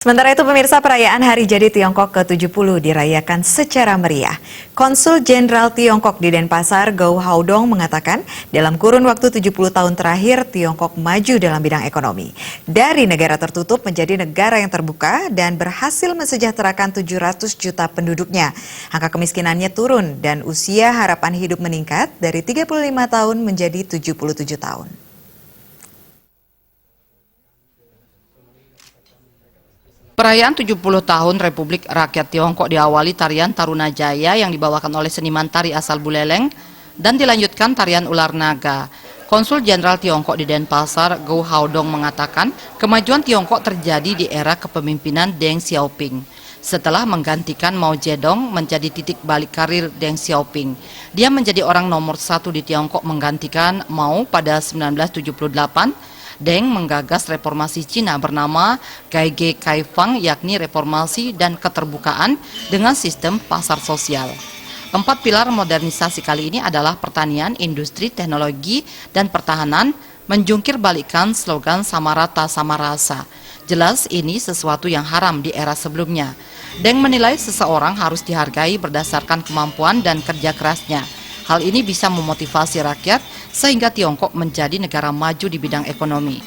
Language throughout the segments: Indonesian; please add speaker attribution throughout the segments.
Speaker 1: Sementara itu pemirsa, perayaan Hari Jadi Tiongkok ke-70 dirayakan secara meriah. Konsul Jenderal Tiongkok di Denpasar, Gou Haodong mengatakan dalam kurun waktu 70 tahun terakhir Tiongkok maju dalam bidang ekonomi. Dari negara tertutup menjadi negara yang terbuka dan berhasil mensejahterakan 700 juta penduduknya. Angka kemiskinannya turun dan usia harapan hidup meningkat dari 35 tahun menjadi 77 tahun.
Speaker 2: Perayaan 70 tahun Republik Rakyat Tiongkok diawali tarian Tarunajaya yang dibawakan oleh seniman tari asal Buleleng dan dilanjutkan tarian ular naga. Konsul Jenderal Tiongkok di Denpasar, Gou Haodong mengatakan kemajuan Tiongkok terjadi di era kepemimpinan Deng Xiaoping. Setelah menggantikan Mao Zedong menjadi titik balik karir Deng Xiaoping, dia menjadi orang nomor 1 di Tiongkok menggantikan Mao pada 1978. Deng menggagas reformasi Cina bernama Gaige Kaifang, yakni reformasi dan keterbukaan dengan sistem pasar sosial. 4 pilar modernisasi kali ini adalah pertanian, industri, teknologi, dan pertahanan, menjungkir balikan slogan sama rata sama rasa. Jelas ini sesuatu yang haram di era sebelumnya. Deng menilai seseorang harus dihargai berdasarkan kemampuan dan kerja kerasnya. Hal ini bisa memotivasi rakyat sehingga Tiongkok menjadi negara maju di bidang ekonomi.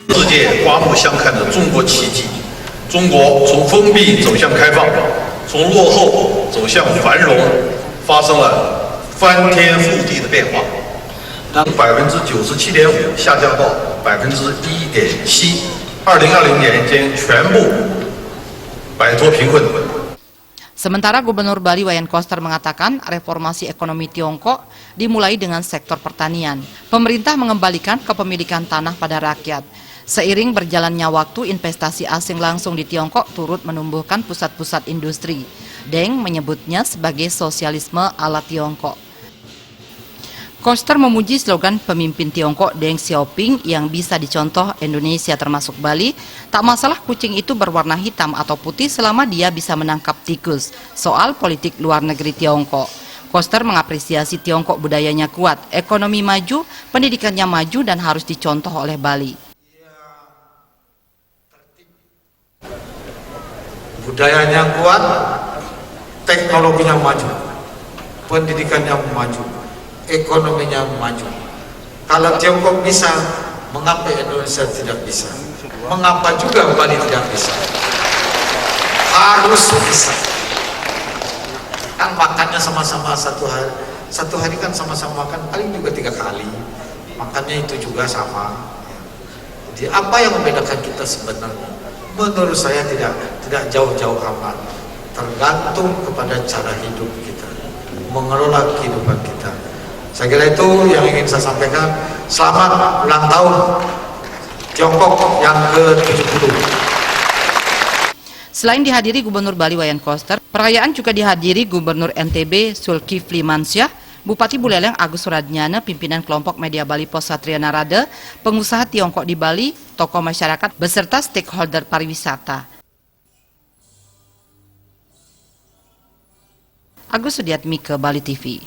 Speaker 3: 世界刮目相看的中国奇迹，中国从封闭走向开放，从落后走向繁荣，发生了翻天覆地的变化。从97.5%下降到1.7%，2020年间全部摆脱贫困。
Speaker 2: Sementara Gubernur Bali Wayan Koster mengatakan reformasi ekonomi Tiongkok dimulai dengan sektor pertanian. Pemerintah mengembalikan kepemilikan tanah pada rakyat. Seiring berjalannya waktu, investasi asing langsung di Tiongkok turut menumbuhkan pusat-pusat industri. Deng menyebutnya sebagai sosialisme ala Tiongkok. Koster memuji slogan pemimpin Tiongkok Deng Xiaoping yang bisa dicontoh Indonesia termasuk Bali. Tak masalah kucing itu berwarna hitam atau putih selama dia bisa menangkap tikus. Soal politik luar negeri Tiongkok, Koster mengapresiasi Tiongkok budayanya kuat, ekonomi maju, pendidikannya maju dan harus dicontoh oleh Bali.
Speaker 4: Budayanya kuat, teknologinya maju, pendidikannya maju, ekonominya maju. Kalau Tiongkok bisa, mengapa Indonesia tidak bisa? Mengapa juga Bali tidak bisa? Harus bisa. Kan makannya sama-sama satu hari kan sama-sama makan, paling juga 3 kali. Makannya itu juga sama. Jadi apa yang membedakan kita sebenarnya? Menurut saya tidak jauh-jauh amat. Tergantung kepada cara hidup kita, mengelola kehidupan kita. Saya kira itu yang ingin saya sampaikan. Selamat ulang tahun Tiongkok yang ke-70.
Speaker 2: Selain dihadiri Gubernur Bali Wayan Koster, perayaan juga dihadiri Gubernur NTB Zulkifli Mansyah, Bupati Buleleng Agus Suradnyana, pimpinan kelompok media Bali Pos Satria Narada, pengusaha Tiongkok di Bali, tokoh masyarakat, beserta stakeholder pariwisata. Agus Sudiatmike, Bali TV.